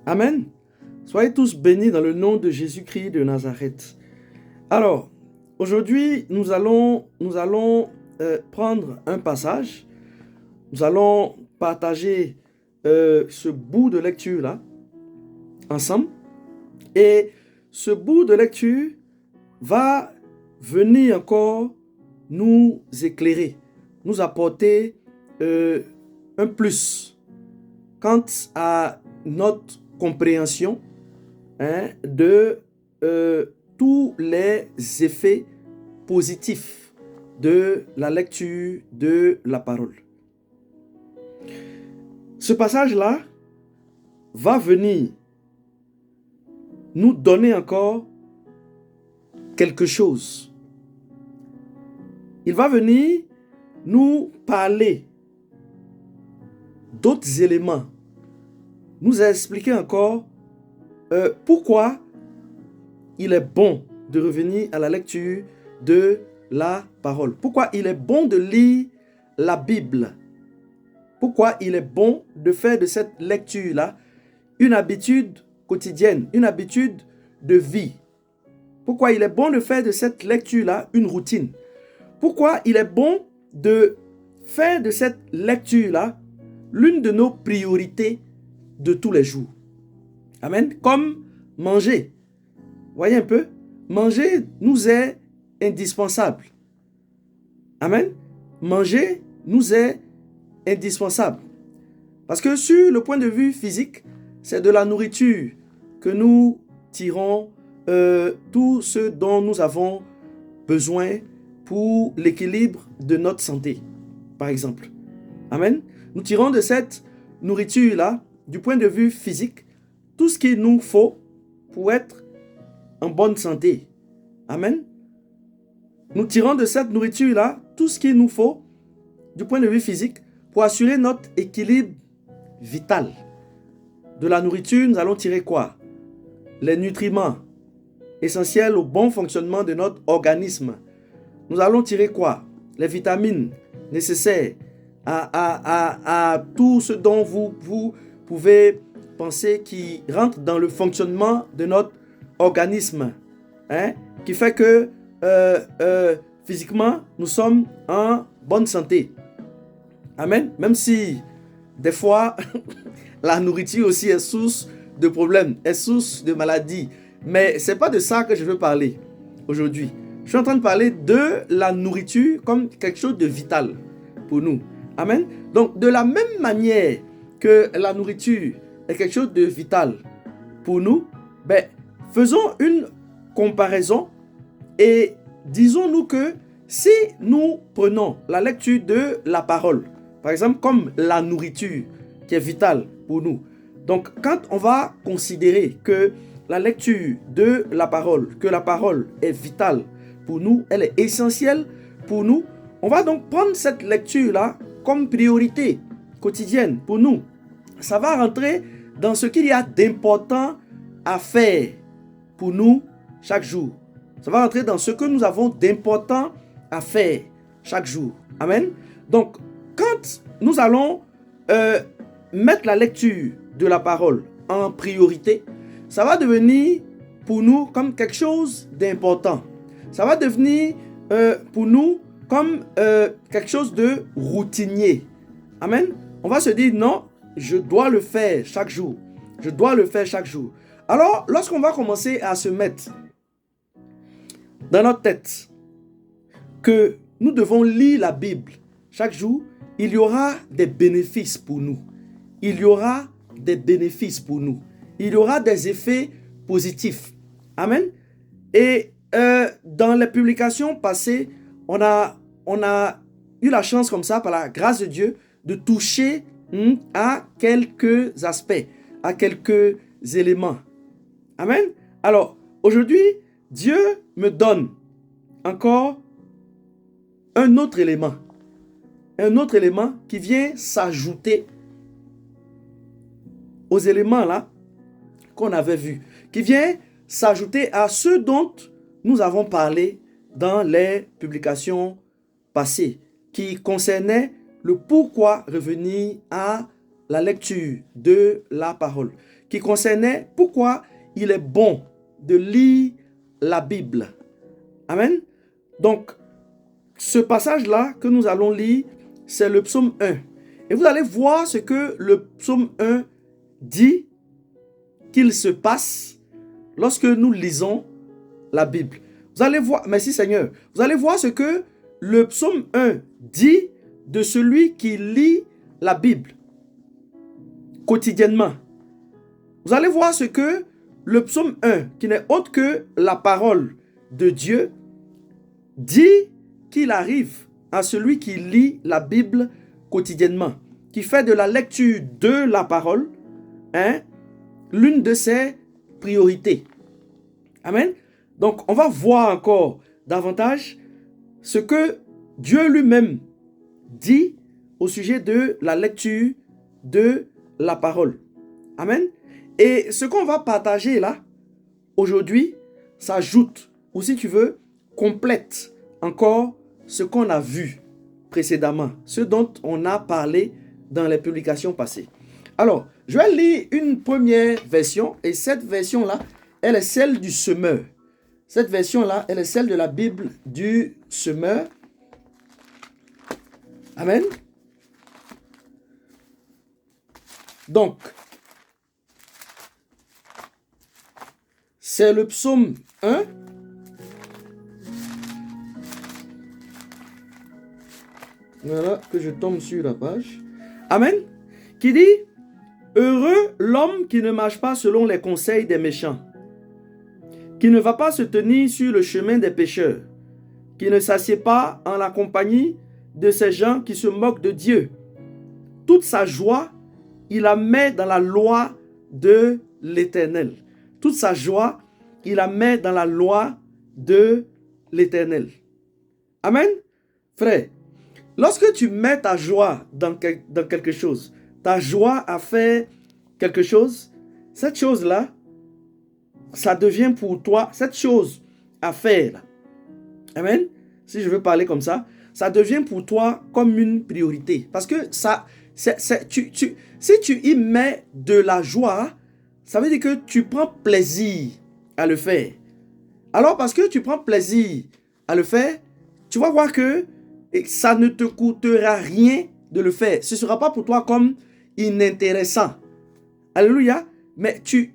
Amen. Soyez tous bénis dans le nom de Jésus-Christ de Nazareth. Alors, aujourd'hui, nous allons prendre un passage. Nous allons partager ce bout de lecture-là ensemble. Et ce bout de lecture va venir encore nous éclairer, nous apporter un plus quant à notre compréhension de tous les effets positifs de la lecture de la parole. Ce passage-là va venir nous donner encore quelque chose. Il va venir nous parler d'autres éléments, nous expliquer encore pourquoi il est bon de revenir à la lecture de la parole. Pourquoi il est bon de lire la Bible. Pourquoi il est bon de faire de cette lecture-là une habitude quotidienne, une habitude de vie. Pourquoi il est bon de faire de cette lecture-là une routine. Pourquoi il est bon de faire de cette lecture-là l'une de nos priorités de tous les jours. Amen. Comme manger. Voyez un peu, manger nous est indispensable. Amen. Manger nous est indispensable. Parce que sur le point de vue physique, c'est de la nourriture que nous tirons tout ce dont nous avons besoin pour l'équilibre de notre santé, par exemple. Amen. Nous tirons de cette nourriture-là, du point de vue physique, tout ce qu'il nous faut pour être en bonne santé. Amen. Nous tirons de cette nourriture-là tout ce qu'il nous faut, du point de vue physique, pour assurer notre équilibre vital. De la nourriture, nous allons tirer quoi? Les nutriments essentiels au bon fonctionnement de notre organisme. Nous allons tirer quoi? Les vitamines nécessaires à tout ce dont vous pouvez penser qui rentre dans le fonctionnement de notre organisme. Qui fait que physiquement, nous sommes en bonne santé. Amen. Même si des fois, la nourriture aussi est source de problèmes, est source de maladies. Mais ce n'est pas de ça que je veux parler aujourd'hui. Je suis en train de parler de la nourriture comme quelque chose de vital pour nous. Amen. Donc, de la même manière que la nourriture est quelque chose de vital pour nous, faisons une comparaison et disons-nous que si nous prenons la lecture de la parole, par exemple comme la nourriture qui est vitale pour nous, donc quand on va considérer que la lecture de la parole, que la parole est vitale pour nous, elle est essentielle pour nous, on va donc prendre cette lecture-là comme priorité quotidienne pour nous. Ça va rentrer dans ce qu'il y a d'important à faire pour nous chaque jour. Ça va rentrer dans ce que nous avons d'important à faire chaque jour. Amen. Donc, quand nous allons mettre la lecture de la parole en priorité, ça va devenir pour nous comme quelque chose d'important. Ça va devenir pour nous comme quelque chose de routinier. Amen. On va se dire non, je dois le faire chaque jour. Je dois le faire chaque jour. Alors, lorsqu'on va commencer à se mettre dans notre tête que nous devons lire la Bible chaque jour, il y aura des bénéfices pour nous. Il y aura des bénéfices pour nous. Il y aura des effets positifs. Amen. Et dans les publications passées, on a eu la chance comme ça, par la grâce de Dieu, de toucher à quelques aspects, à quelques éléments. Amen. Alors, aujourd'hui, Dieu me donne encore un autre élément qui vient s'ajouter aux éléments là qu'on avait vus, qui vient s'ajouter à ceux dont nous avons parlé dans les publications passées, qui concernaient le pourquoi revenir à la lecture de la parole, qui concernait pourquoi il est bon de lire la Bible. Amen. Donc, ce passage-là que nous allons lire, c'est le psaume 1. Et vous allez voir ce que le psaume 1 dit qu'il se passe lorsque nous lisons la Bible. Vous allez voir, merci Seigneur, vous allez voir ce que le psaume 1 dit de celui qui lit la Bible quotidiennement. Vous allez voir ce que le psaume 1, qui n'est autre que la parole de Dieu, dit qu'il arrive à celui qui lit la Bible quotidiennement, qui fait de la lecture de la parole l'une de ses priorités. Amen. Donc, on va voir encore davantage ce que Dieu lui-même dit au sujet de la lecture de la parole. Amen. Et ce qu'on va partager là, aujourd'hui, s'ajoute, ou si tu veux, complète encore ce qu'on a vu précédemment, ce dont on a parlé dans les publications passées. Alors, je vais lire une première version, et cette version-là, elle est celle du semeur. Cette version-là, elle est celle de la Bible du semeur. Amen. Donc, c'est le psaume 1. Voilà, que je tombe sur la page. Amen. Qui dit, heureux l'homme qui ne marche pas selon les conseils des méchants, qui ne va pas se tenir sur le chemin des pécheurs, qui ne s'assied pas en la compagnie de ces gens qui se moquent de Dieu. Toute sa joie, il la met dans la loi de l'Éternel. Toute sa joie, il la met dans la loi de l'Éternel. Amen. Frère, lorsque tu mets ta joie dans quelque chose, ta joie à faire quelque chose, cette chose-là, ça devient pour toi, cette chose à faire. Amen. Si je veux parler comme ça, ça devient pour toi comme une priorité. Parce que ça, si tu y mets de la joie, ça veut dire que tu prends plaisir à le faire. Alors, parce que tu prends plaisir à le faire, tu vas voir que ça ne te coûtera rien de le faire. Ce ne sera pas pour toi comme inintéressant. Alléluia. Mais tu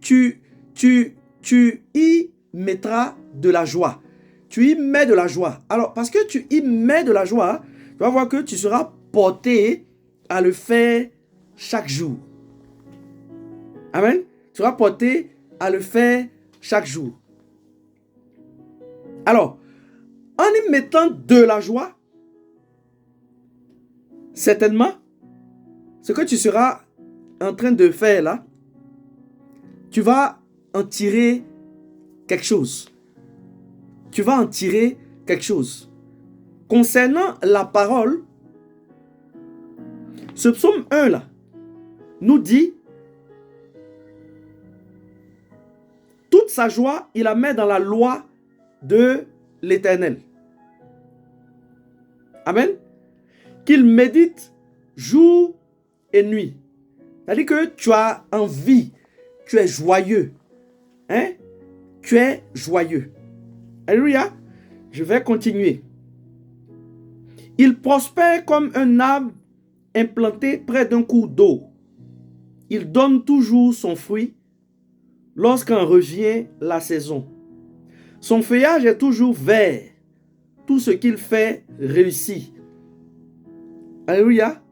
y mettras de la joie. Tu y mets de la joie. Alors, parce que tu y mets de la joie, tu vas voir que tu seras porté à le faire chaque jour. Amen. Tu seras porté à le faire chaque jour. Alors, en y mettant de la joie, certainement, ce que tu seras en train de faire là, tu vas en tirer quelque chose. Tu vas en tirer quelque chose. Concernant la parole, ce psaume 1 là, nous dit, toute sa joie, il la met dans la loi de l'Éternel. Amen. Qu'il médite jour et nuit. C'est-à-dire que tu as envie, tu es joyeux. Hein? Tu es joyeux. Alléluia. Je vais continuer. Il prospère comme un arbre implanté près d'un cours d'eau. Il donne toujours son fruit lorsqu'en revient la saison. Son feuillage est toujours vert. Tout ce qu'il fait réussit. Alléluia.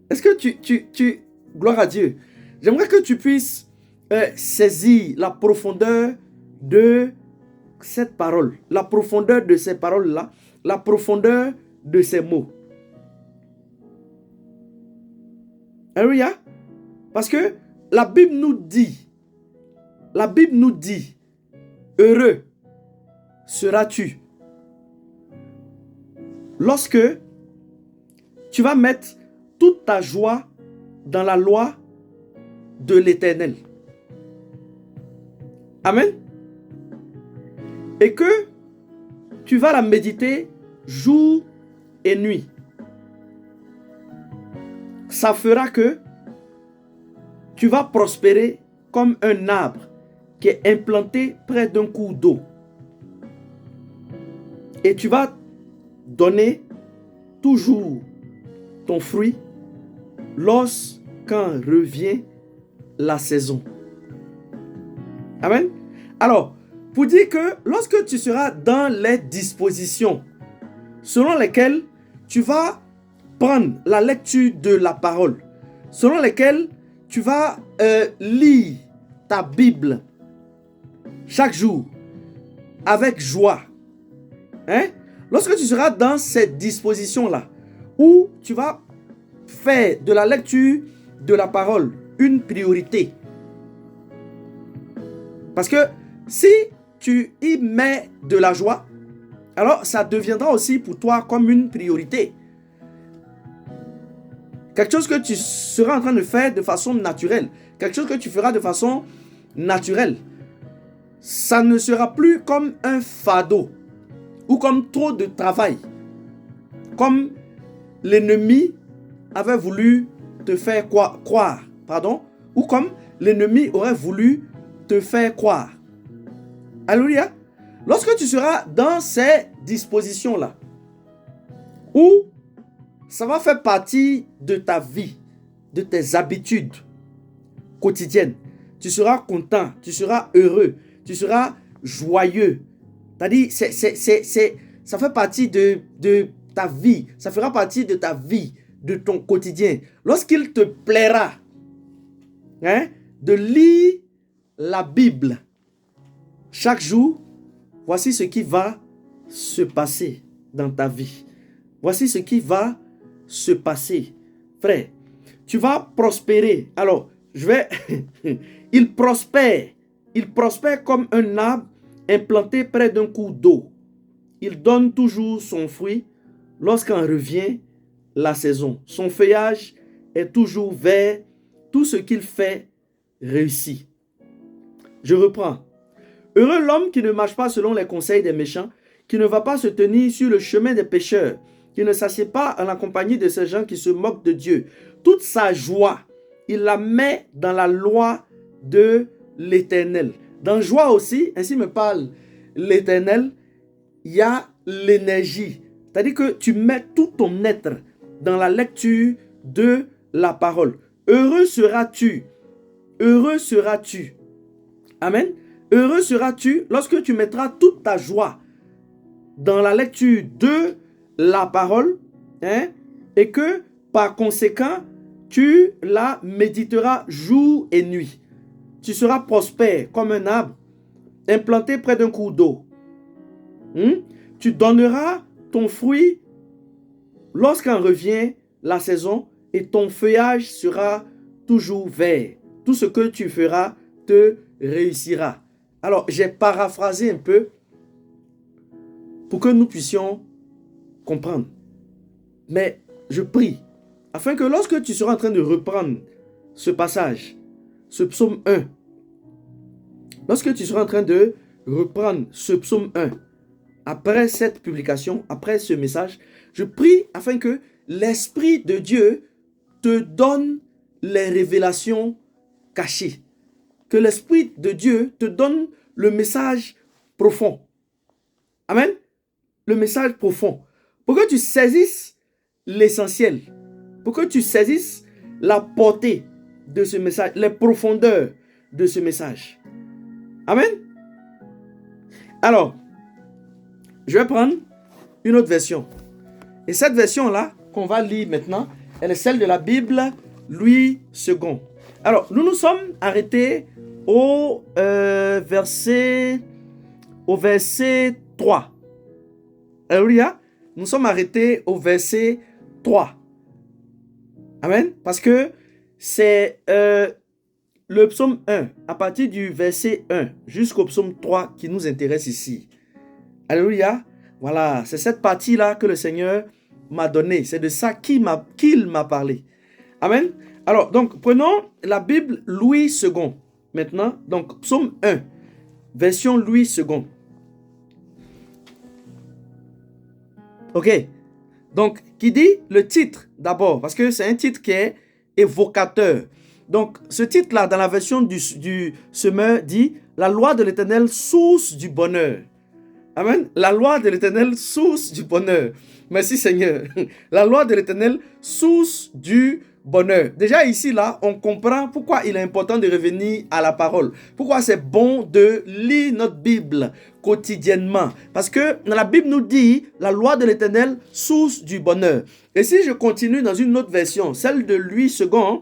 Est-ce que gloire à Dieu. J'aimerais que tu puisses saisir la profondeur de cette parole. La profondeur de ces paroles-là. La profondeur de ces mots. Alléluia. Parce que la Bible nous dit, heureux seras-tu lorsque tu vas mettre toute ta joie dans la loi de l'Éternel. Amen. Et que tu vas la méditer jour et nuit. Ça fera que tu vas prospérer comme un arbre qui est implanté près d'un cours d'eau. Et tu vas donner toujours ton fruit lorsqu'en revient la saison. Amen. Alors, pour dire que lorsque tu seras dans les dispositions selon lesquelles tu vas prendre la lecture de la parole, selon lesquelles tu vas lire ta Bible chaque jour avec joie. Hein? Lorsque tu seras dans cette disposition-là, où tu vas faire de la lecture de la parole une priorité. Parce que si tu y mets de la joie, alors ça deviendra aussi pour toi comme une priorité. Quelque chose que tu seras en train de faire de façon naturelle. Quelque chose que tu feras de façon naturelle. Ça ne sera plus comme un fardeau ou comme trop de travail. Comme l'ennemi avait voulu te faire croire. Ou comme l'ennemi aurait voulu te faire croire. Alléluia. Lorsque tu seras dans ces dispositions-là, où ça va faire partie de ta vie, de tes habitudes quotidiennes, tu seras content, tu seras heureux, tu seras joyeux. C'est-à-dire, ça fait partie de ta vie, ça fera partie de ta vie, de ton quotidien. Lorsqu'il te plaira de lire la Bible chaque jour, voici ce qui va se passer dans ta vie. Voici ce qui va se passer. Frère, tu vas prospérer. Alors, il prospère. Il prospère comme un arbre implanté près d'un cours d'eau. Il donne toujours son fruit lorsqu'en revient la saison. Son feuillage est toujours vert. Tout ce qu'il fait réussit. Je reprends. Heureux l'homme qui ne marche pas selon les conseils des méchants, qui ne va pas se tenir sur le chemin des pécheurs, qui ne s'assied pas en la compagnie de ces gens qui se moquent de Dieu. Toute sa joie, il la met dans la loi de l'Éternel. Dans joie aussi, ainsi me parle l'Éternel, il y a l'énergie. C'est-à-dire que tu mets tout ton être dans la lecture de la parole. Heureux seras-tu. Heureux seras-tu. Amen. Heureux seras-tu lorsque tu mettras toute ta joie dans la lecture de la parole, et que par conséquent, tu la méditeras jour et nuit. Tu seras prospère comme un arbre implanté près d'un cours d'eau. Tu donneras ton fruit lorsqu'en revient la saison et ton feuillage sera toujours vert. Tout ce que tu feras te réussira. Alors, j'ai paraphrasé un peu pour que nous puissions comprendre. Mais je prie afin que lorsque tu seras en train de reprendre ce passage, ce psaume 1, lorsque tu seras en train de reprendre ce psaume 1, après cette publication, après ce message, je prie afin que l'Esprit de Dieu te donne les révélations cachées. Que l'Esprit de Dieu te donne le message profond. Amen. Le message profond. Pour que tu saisisses l'essentiel. Pour que tu saisisses la portée de ce message, les profondeurs de ce message. Amen. Alors, je vais prendre une autre version. Et cette version-là, qu'on va lire maintenant, elle est celle de la Bible Louis II. Alors, nous nous sommes arrêtés au verset 3. Alléluia. Nous sommes arrêtés au verset 3. Amen. Parce que c'est le psaume 1, à partir du verset 1 jusqu'au psaume 3 qui nous intéresse ici. Alléluia. Voilà, c'est cette partie-là que le Seigneur m'a donnée. C'est de ça qu'il m'a parlé. Amen. Alors, donc, prenons la Bible Louis II. Maintenant, donc, psaume 1, version Louis II. Ok. Donc, qui dit le titre d'abord, parce que c'est un titre qui est évocateur. Donc, ce titre-là, dans la version du semeur, dit « La loi de l'Éternel, source du bonheur ». Amen. La loi de l'Éternel, source du bonheur. Merci Seigneur. La loi de l'Éternel, source du bonheur. Déjà ici, là, on comprend pourquoi il est important de revenir à la parole. Pourquoi c'est bon de lire notre Bible quotidiennement. Parce que la Bible nous dit la loi de l'Éternel, source du bonheur. Et si je continue dans une autre version, celle de Louis II,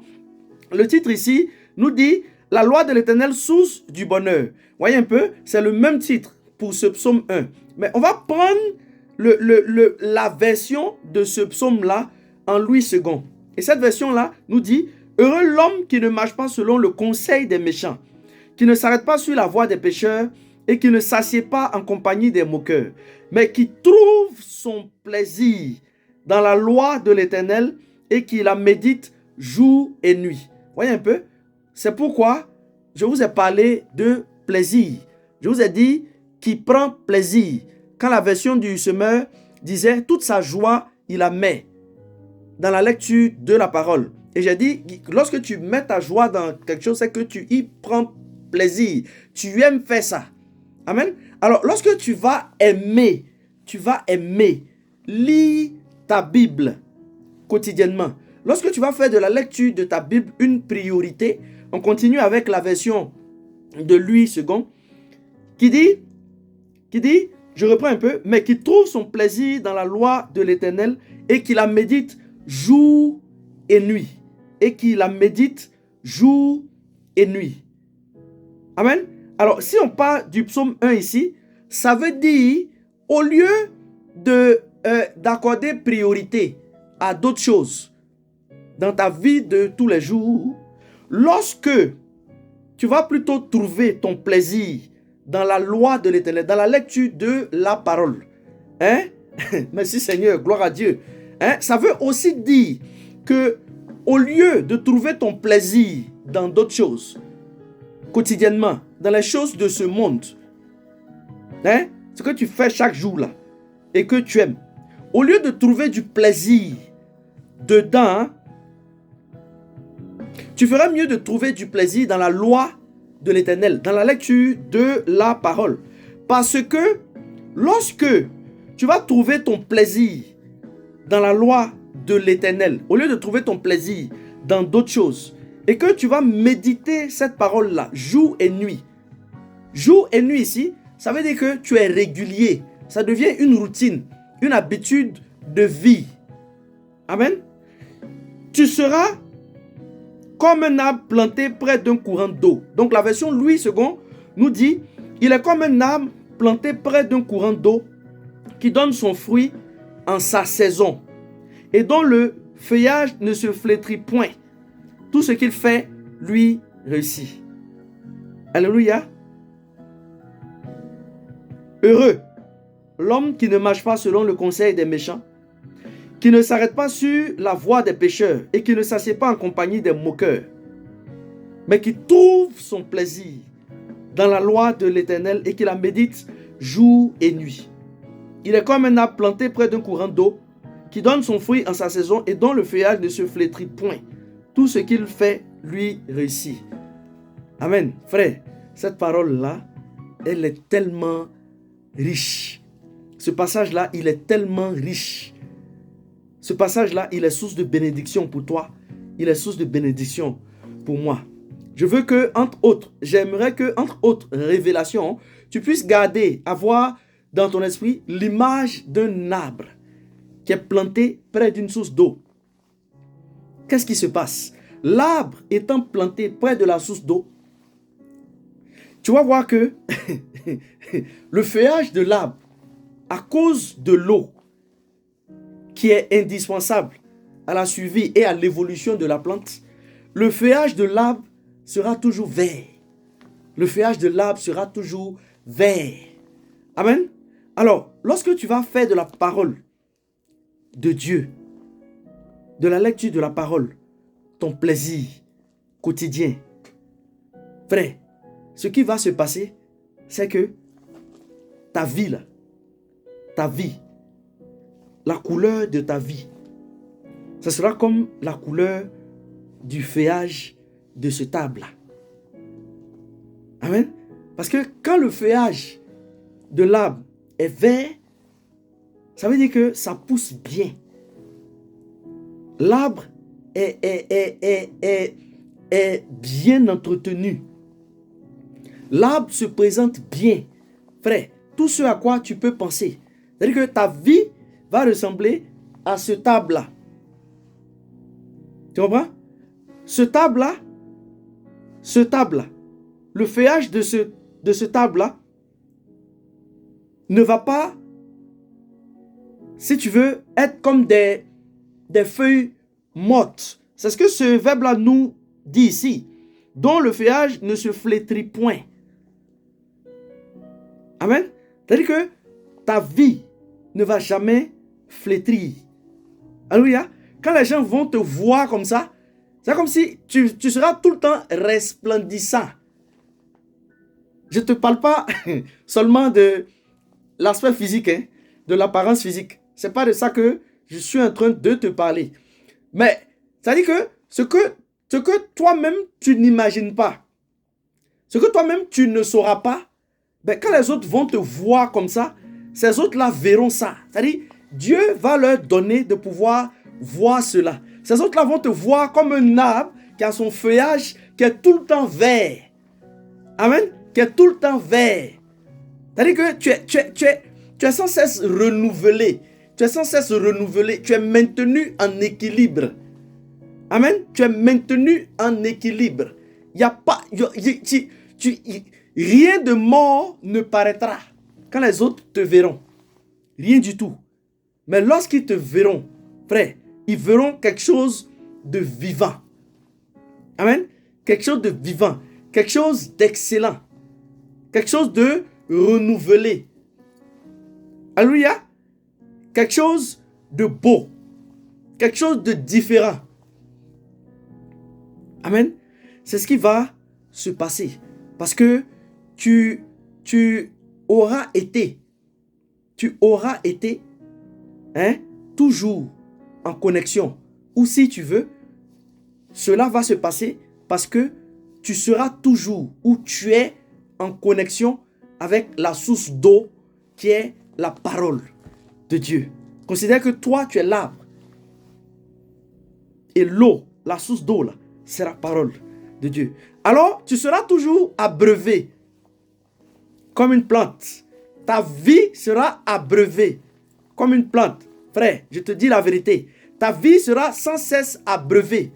le titre ici nous dit la loi de l'Éternel, source du bonheur. Voyez un peu, c'est le même titre pour ce psaume 1. Mais on va prendre la version de ce psaume-là en Louis II. Et cette version-là nous dit « Heureux l'homme qui ne marche pas selon le conseil des méchants, qui ne s'arrête pas sur la voie des pécheurs et qui ne s'assied pas en compagnie des moqueurs, mais qui trouve son plaisir dans la loi de l'Éternel et qui la médite jour et nuit. » Voyez un peu? C'est pourquoi je vous ai parlé de plaisir. Je vous ai dit qui prend plaisir. Quand la version du semeur disait toute sa joie, il la met dans la lecture de la parole. Et j'ai dit, lorsque tu mets ta joie dans quelque chose, c'est que tu y prends plaisir. Tu aimes faire ça. Amen. Alors, lorsque tu vas aimer, lis ta Bible quotidiennement. Lorsque tu vas faire de la lecture de ta Bible une priorité, on continue avec la version de Louis II qui dit, je reprends un peu, mais qui trouve son plaisir dans la loi de l'Éternel et qui la médite jour et nuit. Et qui la médite jour et nuit. Amen. Alors, si on part du psaume 1 ici, ça veut dire, au lieu d'accorder priorité à d'autres choses dans ta vie de tous les jours, lorsque tu vas plutôt trouver ton plaisir dans la loi de l'Éternel, dans la lecture de la parole. Hein? Merci Seigneur, gloire à Dieu. Hein? Ça veut aussi dire que au lieu de trouver ton plaisir dans d'autres choses, quotidiennement, dans les choses de ce monde, hein? Ce que tu fais chaque jour là, et que tu aimes, au lieu de trouver du plaisir dedans, hein, tu ferais mieux de trouver du plaisir dans la loi de l'Éternel, dans la lecture de la parole. Parce que lorsque tu vas trouver ton plaisir dans la loi de l'Éternel, au lieu de trouver ton plaisir dans d'autres choses, et que tu vas méditer cette parole-là jour et nuit. Jour et nuit ici, ça veut dire que tu es régulier. Ça devient une routine, une habitude de vie. Amen. Tu seras comme un arbre planté près d'un courant d'eau. Donc la version Louis II nous dit, il est comme un arbre planté près d'un courant d'eau qui donne son fruit en sa saison et dont le feuillage ne se flétrit point. Tout ce qu'il fait, lui, réussit. Alléluia. Heureux l'homme qui ne marche pas selon le conseil des méchants, qui ne s'arrête pas sur la voie des pécheurs et qui ne s'assied pas en compagnie des moqueurs, mais qui trouve son plaisir dans la loi de l'Éternel et qui la médite jour et nuit. Il est comme un arbre planté près d'un courant d'eau qui donne son fruit en sa saison et dont le feuillage ne se flétrit point. Tout ce qu'il fait, lui, réussit. Amen. Frère, cette parole-là, elle est tellement riche. Ce passage-là, il est tellement riche. Ce passage-là, il est source de bénédiction pour toi. Il est source de bénédiction pour moi. Je veux que, entre autres, j'aimerais que, entre autres révélations, tu puisses garder, avoir dans ton esprit l'image d'un arbre qui est planté près d'une source d'eau. Qu'est-ce qui se passe? L'arbre étant planté près de la source d'eau, tu vas voir que le feuillage de l'arbre, à cause de l'eau, qui est indispensable à la survie et à l'évolution de la plante, le feuillage de l'arbre sera toujours vert. Le feuillage de l'arbre sera toujours vert. Amen. Alors, lorsque tu vas faire de la parole de Dieu, de la lecture de la parole, ton plaisir quotidien, frère, ce qui va se passer, c'est que ta vie, là, ta vie, la couleur de ta vie, ce sera comme la couleur du feuillage de ce arbre-là. Amen. Parce que quand le feuillage de l'arbre est vert, ça veut dire que ça pousse bien. L'arbre est bien entretenu. L'arbre se présente bien. Frère, tout ce à quoi tu peux penser. C'est-à-dire que ta vie va ressembler à ce arbre-là. Tu comprends? Ce arbre-là, le feuillage de ce arbre-là ne va pas, si tu veux, être comme des feuilles mortes. C'est ce que ce verbe-là nous dit ici. Dont le feuillage ne se flétrit point. Amen. C'est-à-dire que ta vie ne va jamais flétrir. Alléluia. Quand les gens vont te voir comme ça, c'est comme si tu seras tout le temps resplendissant. Je ne te parle pas seulement de l'aspect physique, hein, de l'apparence physique. Ce n'est pas de ça que je suis en train de te parler. Mais, ça dit que ce que toi-même tu n'imagines pas, ce que toi-même tu ne sauras pas, ben, quand les autres vont te voir comme ça, ces autres-là verront ça. C'est-à-dire, Dieu va leur donner de pouvoir voir cela. Ces autres-là vont te voir comme un arbre qui a son feuillage qui est tout le temps vert. Amen. Qui est tout le temps vert. C'est-à-dire que tu es sans cesse renouvelé. Tu es sans cesse renouvelé. Tu es maintenu en équilibre. Amen. Tu es maintenu en équilibre. Il n'y a pas... rien de mort ne paraîtra quand les autres te verront. Rien du tout. Mais lorsqu'ils te verront, frère, ils verront quelque chose de vivant. Amen. Quelque chose de vivant. Quelque chose d'excellent. Quelque chose de renouvelé. Alléluia. Quelque chose de beau. Quelque chose de différent. Amen. C'est ce qui va se passer. Parce que tu auras été toujours en connexion. Ou si tu veux, cela va se passer parce que tu seras toujours où tu es en connexion avec la source d'eau qui est la parole de Dieu. Considère que toi, tu es l'arbre. Et l'eau, la source d'eau, là, c'est la parole de Dieu. Alors, tu seras toujours abreuvé comme une plante. Ta vie sera abreuvée comme une plante. Frère, je te dis la vérité. Ta vie sera sans cesse abreuvée.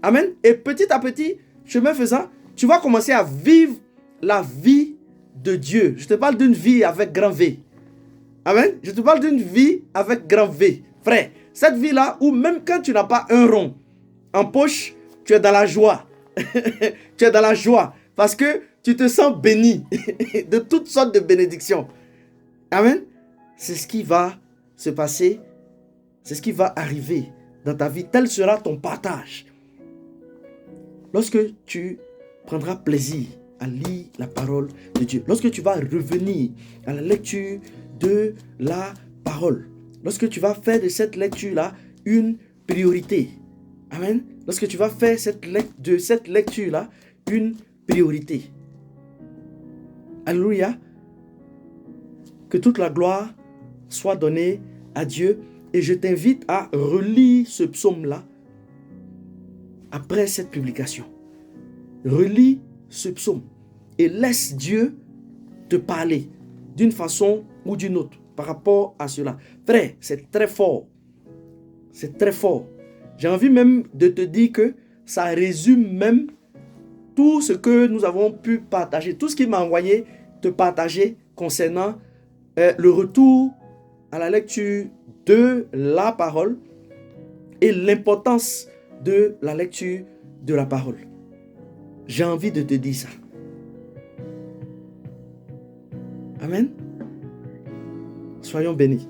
Amen. Et petit à petit, chemin faisant, tu vas commencer à vivre la vie de Dieu. Je te parle d'une vie avec grand V. Amen. Je te parle d'une vie avec grand V. Frère, cette vie-là où même quand tu n'as pas un rond en poche, tu es dans la joie. Tu es dans la joie parce que tu te sens béni de toutes sortes de bénédictions. Amen. C'est ce qui va se passer. C'est ce qui va arriver dans ta vie. Tel sera ton partage. Lorsque tu prendras plaisir à lire la parole de Dieu. Lorsque tu vas revenir à la lecture de la parole. Lorsque tu vas faire de cette lecture-là une priorité. Amen. Lorsque tu vas faire de cette lecture-là une priorité. Alléluia. Que toute la gloire soit donnée à Dieu. Et je t'invite à relire ce psaume-là après cette publication. Relis ce psaume et laisse Dieu te parler d'une façon ou d'une autre par rapport à cela. Frère, c'est très fort. C'est très fort. J'ai envie même de te dire que ça résume même tout ce que nous avons pu partager, tout ce qu'il m'a envoyé te partager concernant le retour à la lecture de la parole et l'importance de la lecture de la parole. J'ai envie de te dire ça. Amen. Soyons bénis.